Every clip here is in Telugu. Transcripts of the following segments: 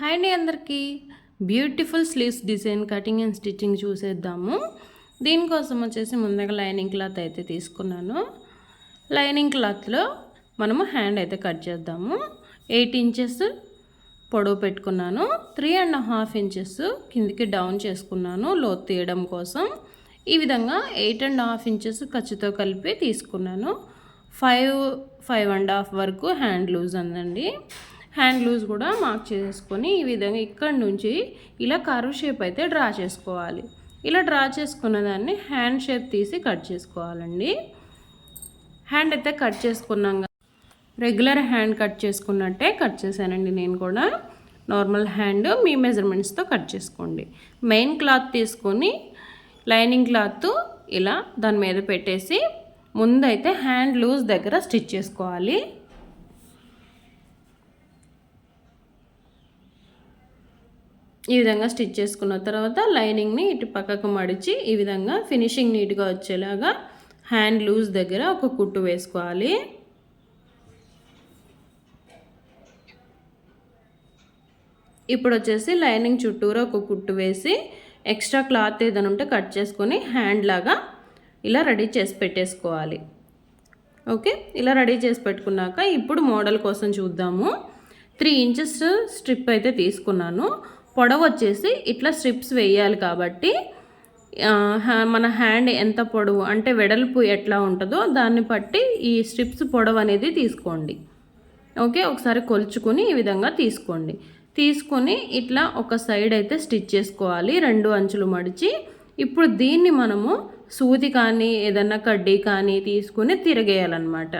హాయ్ అండి అందరికీ. Beautiful sleeves design cutting and stitching చూసేద్దాము. దీనికోసం వచ్చేసి ముందుగా లైనింగ్ క్లాత్ అయితే తీసుకున్నాను. లైనింగ్ క్లాత్లో మనము హ్యాండ్ అయితే కట్ చేద్దాము. 8 ఇంచెస్ పొడవు పెట్టుకున్నాను. 3.5 ఇంచెస్ కిందికి డౌన్ చేసుకున్నాను లోతు తీయడం కోసం. ఈ విధంగా 8.5 ఇంచెస్ ఖర్చుతో కలిపి తీసుకున్నాను. 5.5 వరకు హ్యాండ్ లూజ్ అందండి. హ్యాండ్ లూజ్ కూడా మార్క్ చేసుకొని ఈ విధంగా ఇక్కడ నుంచి ఇలా కర్వ్ షేప్ అయితే డ్రా చేసుకోవాలి. ఇలా డ్రా చేసుకున్న దాన్ని హ్యాండ్ షేప్ తీసి కట్ చేసుకోవాలండి. హ్యాండ్ అయితే కట్ చేసుకున్నాం. రెగ్యులర్ హ్యాండ్ కట్ చేసుకున్నట్టే కట్ చేశానండి. నేను కూడా నార్మల్ హ్యాండ్ మీ మెజర్మెంట్స్తో కట్ చేసుకోండి. మెయిన్ క్లాత్ తీసుకొని లైనింగ్ క్లాత్ ఇలా దాని మీద పెట్టేసి ముందైతే హ్యాండ్ లూజ్ దగ్గర స్టిచ్ చేసుకోవాలి. ఈ విధంగా స్టిచ్ చేసుకున్న తర్వాత లైనింగ్ని ఇటు పక్కకు మడిచి ఈ విధంగా ఫినిషింగ్ నీట్గా వచ్చేలాగా హ్యాండ్ లూజ్ దగ్గర ఒక కుట్టు వేసుకోవాలి. ఇప్పుడు వచ్చేసి లైనింగ్ చుట్టూరా ఒక కుట్టు వేసి ఎక్స్ట్రా క్లాత్ ఏదైనా ఉంటే కట్ చేసుకొని హ్యాండ్ లాగా ఇలా రెడీ చేసి పెట్టేసుకోవాలి. ఓకే, ఇలా రెడీ చేసి పెట్టుకున్నాక ఇప్పుడు మోడల్ కోసం చూద్దాము. 3 ఇంచెస్ స్ట్రిప్ అయితే తీసుకున్నాను. పొడవు వచ్చేసి ఇట్లా స్ట్రిప్స్ వేయాలి కాబట్టి మన హ్యాండ్ ఎంత పొడవు అంటే వెడల్పు ఎట్లా ఉంటుందో దాన్ని బట్టి ఈ స్ట్రిప్స్ పొడవు అనేది తీసుకోండి. ఓకే, ఒకసారి కొలుచుకొని ఈ విధంగా తీసుకోండి. తీసుకొని ఇట్లా ఒక సైడ్ అయితే స్టిచ్ చేసుకోవాలి 2 అంచులు మడిచి. ఇప్పుడు దీన్ని మనము సూది కానీ ఏదన్నా కడ్డీ కానీ తీసుకుని తిరగేయాలన్నమాట.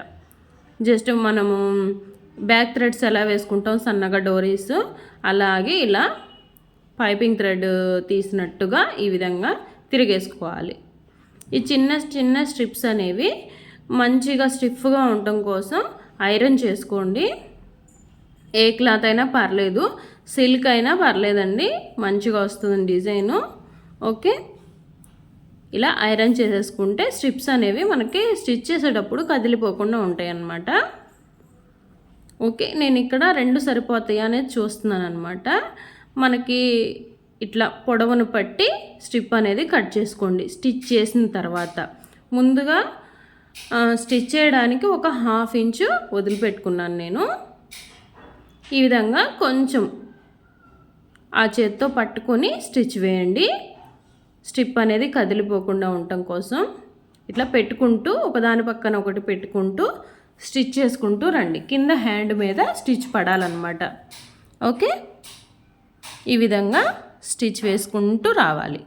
జస్ట్ మనము బ్యాక్ థ్రెడ్స్ ఎలా వేసుకుంటాం సన్నగా డోరీస్, అలాగే ఇలా పైపింగ్ థ్రెడ్ తీసినట్టుగా ఈ విధంగా తిరిగేసుకోవాలి. ఈ చిన్న చిన్న స్ట్రిప్స్ అనేవి మంచిగా స్టిఫ్గా ఉండటం కోసం ఐరన్ చేసుకోండి. ఏ క్లాత్ అయినా పర్లేదు, సిల్క్ అయినా పర్లేదండి, మంచిగా వస్తుంది డిజైను. ఓకే, ఇలా ఐరన్ చేసేసుకుంటే స్ట్రిప్స్ అనేవి మనకి స్టిచ్ చేసేటప్పుడు కదిలిపోకుండా ఉంటాయి అన్నమాట. ఓకే, నేను ఇక్కడ 2 సరిపోతాయి అనేది చూస్తున్నాను అనమాట. మనకి ఇట్లా పొడవును పట్టి స్ట్రిప్ అనేది కట్ చేసుకోండి. స్టిచ్ చేసిన తర్వాత ముందుగా స్టిచ్ చేయడానికి ఒక 1/2 ఇంచు వదిలిపెట్టుకున్నాను నేను. ఈ విధంగా కొంచెం ఆ చేత్తో పట్టుకొని స్టిచ్ వేయండి. స్ట్రిప్ అనేది కదిలిపోకుండా ఉండటం కోసం ఇట్లా పెట్టుకుంటూ ఒకదాని పక్కన ఒకటి పెట్టుకుంటూ స్టిచ్ చేసుకుంటూ రండి. కింద హ్యాండ్ మీద స్టిచ్ పడాలన్నమాట. ఓకే, ఈ విధంగా స్టిచ్ వేసుకుంటూ రావాలి.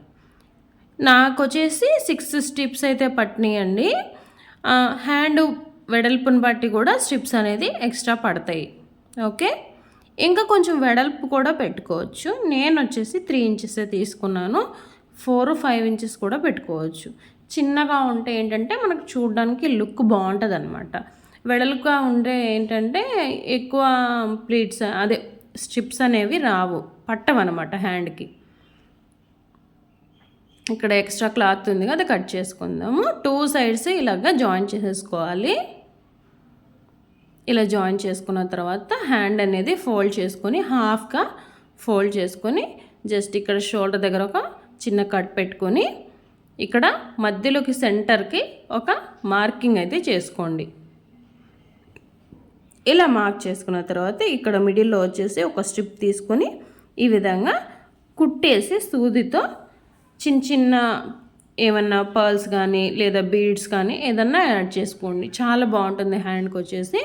నాకు వచ్చేసి 6 స్ట్రిప్స్ అయితే పట్టినాయండి. హ్యాండ్ వెడల్పుని బట్టి కూడా స్ట్రిప్స్ అనేది ఎక్స్ట్రా పడతాయి. ఓకే, ఇంకా కొంచెం వెడల్పు కూడా పెట్టుకోవచ్చు. నేను వచ్చేసి 3 ఇంచెస్ తీసుకున్నాను. 4-5 ఇంచెస్ కూడా పెట్టుకోవచ్చు. చిన్నగా ఉంటే ఏంటంటే మనకు చూడడానికి లుక్ బాగుంటుంది అనమాట. వెడల్పుగా ఉంటే ఏంటంటే ఎక్కువ ప్లీట్స్ అదే స్ట్రిప్స్ అనేవి రావు, పట్టవన్నమాట హ్యాండ్కి. ఇక్కడ ఎక్స్ట్రా క్లాత్ ఉంది కదా, కట్ చేసుకుందాము. 2 సైడ్స్ ఇలాగా జాయిన్ చేసేసుకోవాలి. ఇలా జాయిన్ చేసుకున్న తర్వాత హ్యాండ్ అనేది ఫోల్డ్ చేసుకొని హాఫ్గా ఫోల్డ్ చేసుకొని జస్ట్ ఇక్కడ షోల్డర్ దగ్గర ఒక చిన్న కట్ పెట్టుకొని ఇక్కడ మధ్యలోకి సెంటర్కి ఒక మార్కింగ్ అయితే చేసుకోండి. ఇలా మార్క్ చేసుకున్న తర్వాత ఇక్కడ మిడిల్లో వచ్చేసి ఒక స్ట్రిప్ తీసుకొని ఈ విధంగా కుట్టేసి సూదితో చిన్న చిన్న ఏమన్నా పర్ల్స్ కానీ లేదా బీడ్స్ కానీ ఏదన్నా యాడ్ చేసుకోండి. చాలా బాగుంటుంది హ్యాండ్కి వచ్చేసి.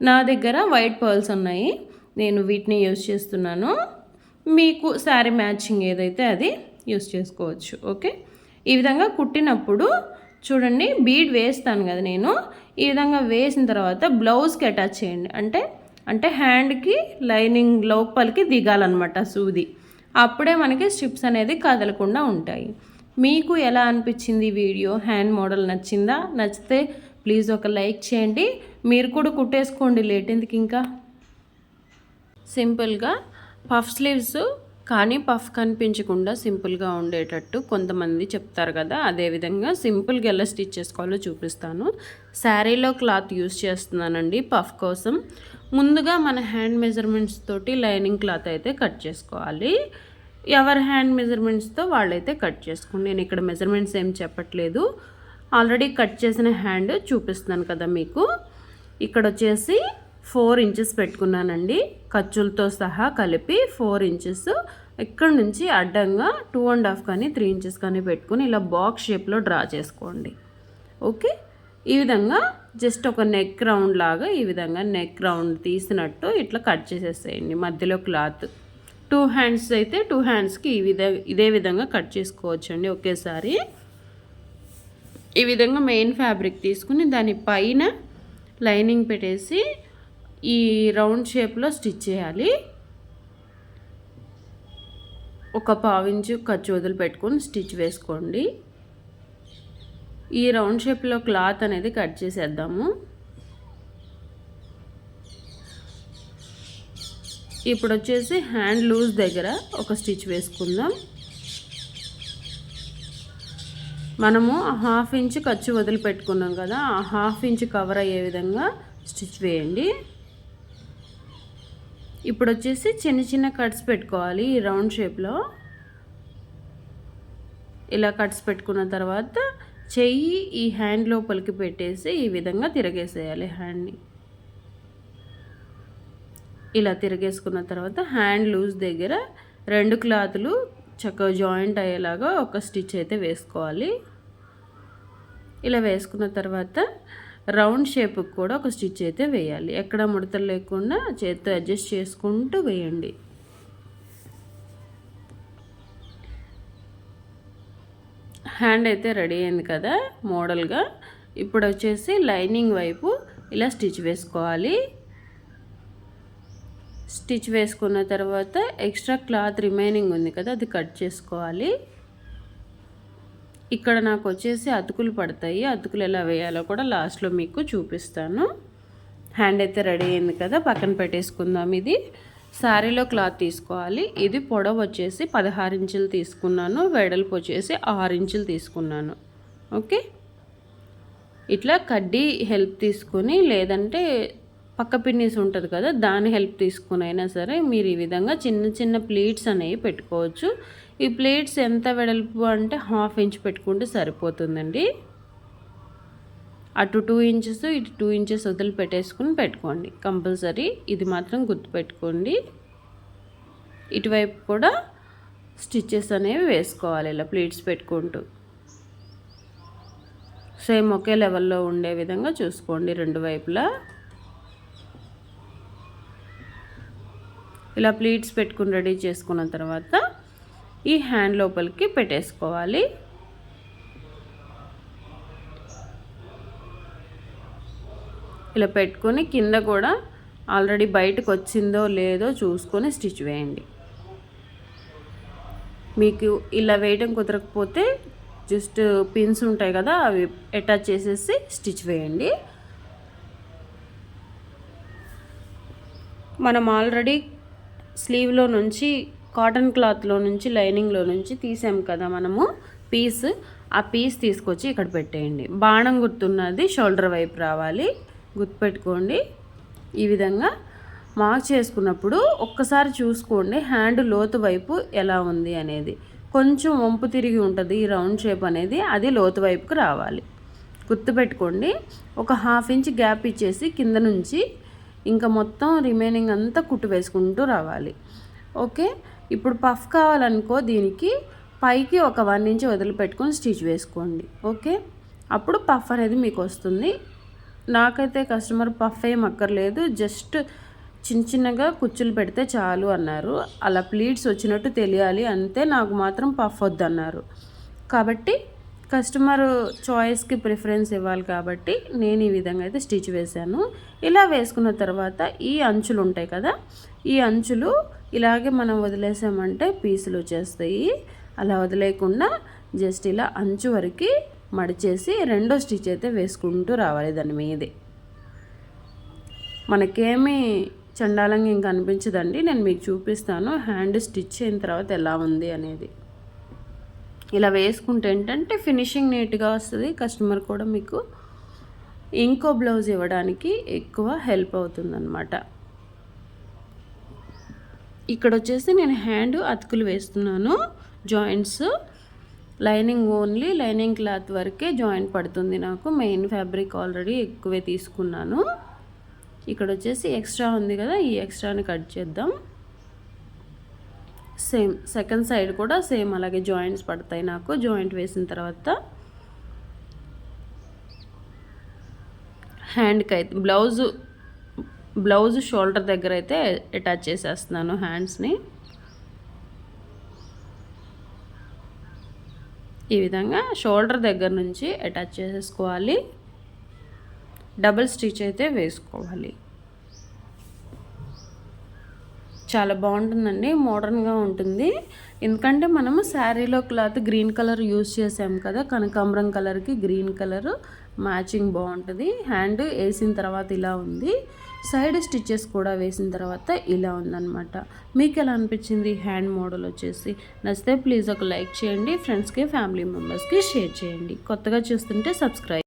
నా దగ్గర వైట్ పర్ల్స్ ఉన్నాయి, నేను వీటిని యూజ్ చేస్తున్నాను. మీకు శారీ మ్యాచింగ్ ఏదైతే అది యూజ్ చేసుకోవచ్చు. ఓకే, ఈ విధంగా కుట్టినప్పుడు చూడండి బీడ్ వేస్తాను కదా నేను. ఈ విధంగా వేసిన తర్వాత బ్లౌజ్కి అటాచ్ చేయండి. అంటే హ్యాండ్కి లైనింగ్ లోపలికి దిగాలన్నమాట సూది. అప్పుడే మనకి స్ట్రిప్స్ అనేది కదలకుండా ఉంటాయి. మీకు ఎలా అనిపించింది వీడియో? హ్యాండ్ మోడల్ నచ్చిందా? నచ్చితే ప్లీజ్ ఒక లైక్ చేయండి. మీరు కూడా కుట్టేసుకోండి, లేట్ ఎందుకు ఇంకా. సింపుల్గా పఫ్ స్లీవ్స్ కానీ పఫ్ కనిపించకుండా సింపుల్గా ఉండేటట్టు కొంతమంది చెప్తారు కదా, అదేవిధంగా సింపుల్గా ఎలా స్టిచ్ చేసుకోవాలో చూపిస్తాను. శారీలో క్లాత్ యూస్ చేస్తున్నానండి పఫ్ కోసం. ముందుగా మన హ్యాండ్ మెజర్మెంట్స్ తోటి లైనింగ్ క్లాత్ అయితే కట్ చేసుకోవాలి. ఎవరి హ్యాండ్ మెజర్మెంట్స్తో వాళ్ళైతే కట్ చేసుకోండి. నేను ఇక్కడ మెజర్మెంట్స్ ఏం చెప్పట్లేదు, ఆల్రెడీ కట్ చేసిన హ్యాండ్ చూపిస్తున్నాను కదా మీకు. ఇక్కడ వచ్చేసి 4 ఇంచెస్ పెట్టుకున్నానండి, ఖర్చులతో సహా కలిపి 4 ఇంచెస్. ఇక్కడ నుంచి అడ్డంగా 2.5 కానీ 3 ఇంచెస్ కానీ పెట్టుకుని ఇలా బాక్స్ షేప్లో డ్రా చేసుకోండి. ఓకే, ఈ విధంగా జస్ట్ ఒక నెక్ రౌండ్ లాగా ఈ విధంగా నెక్ రౌండ్ తీసినట్టు ఇట్లా కట్ చేసేసేయండి. మధ్యలో క్లాత్ 2 హ్యాండ్స్ అయితే 2 హ్యాండ్స్కి ఇదే విధంగా కట్ చేసుకోవచ్చండి ఒకేసారి. ఈ విధంగా మెయిన్ ఫ్యాబ్రిక్ తీసుకుని దానిపైన లైనింగ్ పెట్టేసి ఈ రౌండ్ షేప్లో స్టిచ్ చేయాలి. ఒక 1/2 ఇంచు ఖర్చు వదిలిపెట్టుకొని స్టిచ్ వేసుకోండి. ఈ రౌండ్ షేప్లో క్లాత్ అనేది కట్ చేసేద్దాము. ఇప్పుడు వచ్చేసి హ్యాండ్ లూజ్ దగ్గర ఒక స్టిచ్ వేసుకుందాం. మనము 1/2 ఇంచు ఖర్చు వదిలిపెట్టుకున్నాం కదా, ఆ 1/2 ఇంచు కవర్ అయ్యే విధంగా స్టిచ్ వేయండి. ఇప్పుడు వచ్చేసి చిన్న చిన్న కట్స్ పెట్టుకోవాలి ఈ రౌండ్ షేప్లో. ఇలా కట్స్ పెట్టుకున్న తర్వాత చెయ్యి ఈ హ్యాండ్ లోపలికి పెట్టేసి ఈ విధంగా తిరగేసేయాలి హ్యాండ్ని. ఇలా తిరగేసుకున్న తర్వాత హ్యాండ్ లూజ్ దగ్గర 2 క్లాతులు చక్కగా జాయింట్ అయ్యేలాగా ఒక స్టిచ్ అయితే వేసుకోవాలి. ఇలా వేసుకున్న తర్వాత రౌండ్ షేప్కి కూడా ఒక స్టిచ్ అయితే వేయాలి. ఎక్కడ ముడతలు లేకుండా చేతితో అడ్జస్ట్ చేసుకుంటూ వేయండి. హ్యాండ్ అయితే రెడీ అయింది కదా మోడల్గా. ఇప్పుడు వచ్చేసి లైనింగ్ వైపు ఇలా స్టిచ్ వేసుకోవాలి. స్టిచ్ వేసుకున్న తర్వాత ఎక్స్ట్రా క్లాత్ రిమైనింగ్ ఉంది కదా, అది కట్ చేసుకోవాలి. ఇక్కడ నాకు వచ్చేసి అతుకులు పడతాయి, అతుకులు ఎలా వేయాలో కూడా లాస్ట్లో మీకు చూపిస్తాను. హ్యాండ్ అయితే రెడీ అయింది కదా, పక్కన పెట్టేసుకుందాం. ఇది శారీలో క్లాత్ తీసుకోవాలి. ఇది పొడవు వచ్చేసి 16 ఇంచులు తీసుకున్నాను, వెడల్పు వచ్చేసి 6 ఇంచులు తీసుకున్నాను. ఓకే, ఇట్లా కడ్డీ హెల్ప్ తీసుకుని లేదంటే పక్క పిన్నీస్ ఉంటుంది కదా, దాని హెల్ప్ తీసుకుని అయినా సరే మీరు ఈ విధంగా చిన్న చిన్న ప్లీట్స్ అనేవి పెట్టుకోవచ్చు. ఈ ప్లేట్స్ ఎంత వెడల్పు అంటే 1/2 ఇంచ్ పెట్టుకుంటే సరిపోతుందండి. అటు 2 ఇంచెస్ ఇటు 2 ఇంచెస్ వదిలి పెట్టేసుకుని పెట్టుకోండి కంపల్సరీ. ఇది మాత్రం గుర్తుపెట్టుకోండి. ఇటువైపు కూడా స్టిచ్చెస్ అనేవి వేసుకోవాలి ఇలా ప్లీట్స్ పెట్టుకుంటూ. సేమ్ ఒకే లెవెల్లో ఉండే విధంగా చూసుకోండి 2 వైపులా. ఇలా ప్లీట్స్ పెట్టుకుని రెడీ చేసుకున్న తర్వాత ఈ హ్యాండ్ లోపలికి పెట్టేసుకోవాలి. ఇలా పెట్టుకొని కింద కూడా ఆల్రెడీ బయటకు వచ్చిందో లేదో చూసుకొని స్టిచ్ వేయండి. మీకు ఇలా వేయడం కుదరకపోతే జస్ట్ పిన్స్ ఉంటాయి కదా, అవి అటాచ్ చేసేసి స్టిచ్ వేయండి. మనం ఆల్రెడీ స్లీవ్లో నుంచి కాటన్ క్లాత్లో నుంచి లైనింగ్లో నుంచి తీసాం కదా మనము పీస్, ఆ పీస్ తీసుకొచ్చి ఇక్కడ పెట్టేయండి. బాణం గుర్తున్నది షోల్డర్ వైపు రావాలి, గుర్తుపెట్టుకోండి. ఈ విధంగా మార్క్ చేసుకున్నప్పుడు ఒక్కసారి చూసుకోండి హ్యాండ్ లోతు వైపు ఎలా ఉంది అనేది. కొంచెం వంపు తిరిగి ఉంటుంది ఈ రౌండ్ షేప్ అనేది, అది లోతు వైపుకు రావాలి. గుర్తుపెట్టుకోండి. ఒక 1/2 ఇంచ్ గ్యాప్ ఇచ్చేసి కింద నుంచి ఇంకా మొత్తం రిమైనింగ్ అంతా కుట్టు వేసుకుంటూ రావాలి. ఓకే, ఇప్పుడు పఫ్ కావాలనుకో దీనికి పైకి ఒక 1 ఇంచ్ వదిలిపెట్టుకొని స్టిచ్ వేసుకోండి. ఓకే, అప్పుడు పఫ్ అనేది మీకు వస్తుంది. నాకైతే కస్టమర్ పఫ్ ఏం అక్కర్లేదు, జస్ట్ చిన్న చిన్నగా కుచ్చులు పెడితే చాలు అన్నారు. అలా ప్లీట్స్ వచ్చినట్టు తెలియాలి అంతే, నాకు మాత్రం పఫ్ వద్దన్నారు. కాబట్టి కస్టమర్ చాయిస్కి ప్రిఫరెన్స్ ఇవ్వాలి కాబట్టి నేను ఈ విధంగా అయితే స్టిచ్ వేశాను. ఇలా వేసుకున్న తర్వాత ఈ అంచులు ఉంటాయి కదా, ఈ అంచులు ఇలాగే మనం వదిలేసామంటే పీసులు వచ్చేస్తాయి. అలా వదిలేకుండా జస్ట్ ఇలా అంచు వరకు మడిచేసి రెండో స్టిచ్ అయితే వేసుకుంటూ రావాలి దాని మీదే. మనకేమీ చండాలంగా ఇంకా అనిపించదండి. నేను మీకు చూపిస్తాను హ్యాండ్ స్టిచ్ అయిన తర్వాత ఎలా ఉంది అనేది. ఇలా వేసుకుంటే ఏంటంటే ఫినిషింగ్ నీట్గా వస్తుంది, కస్టమర్ కూడా మీకు ఇంకో బ్లౌజ్ ఇవ్వడానికి ఎక్కువ హెల్ప్ అవుతుందన్నమాట. ఇక్కడ వచ్చేసి నేను హ్యాండ్ అతుకులు వేస్తున్నాను. Joints lining only lining cloth వరకే జాయింట్ పడుతుంది నాకు. మెయిన్ ఫ్యాబ్రిక్ ఆల్రెడీ ఎక్కువే తీసుకున్నాను. ఇక్కడ వచ్చేసి ఎక్స్ట్రా ఉంది కదా, ఈ ఎక్స్ట్రాని కట్ చేద్దాం. సేమ్ సెకండ్ సైడ్ కూడా సేమ్ అలాగే జాయింట్స్ పడతాయి నాకు. జాయింట్ వేసిన తర్వాత హ్యాండ్కి అయితే బ్లౌజ్ షోల్డర్ దగ్గర అయితే అటాచ్ చేసేస్తున్నాను హ్యాండ్స్ని. ఈ విధంగా షోల్డర్ దగ్గర నుంచి అటాచ్ చేసేసుకోవాలి. డబుల్ స్టిచ్ అయితే వేసుకోవాలి. చాలా బాగుంటుందండి, మోడర్న్గా ఉంటుంది. ఎందుకంటే మనము శారీలో క్లాత్ గ్రీన్ కలర్ యూజ్ చేసాం కదా, కనకాంబరం కలర్కి గ్రీన్ కలర్ మ్యాచింగ్ బాగుంటుంది. హ్యాండ్ వేసిన తర్వాత ఇలా ఉంది, సైడ్ స్టిచ్చెస్ కూడా వేసిన తర్వాత ఇలా ఉందన్నమాట. మీకు ఎలా అనిపించింది హ్యాండ్ మోడల్ వచ్చేసి? నచ్చితే ప్లీజ్ ఒక లైక్ చేయండి, ఫ్రెండ్స్కి ఫ్యామిలీ మెంబర్స్కి షేర్ చేయండి. కొత్తగా చూస్తుంటే సబ్స్క్రైబ్.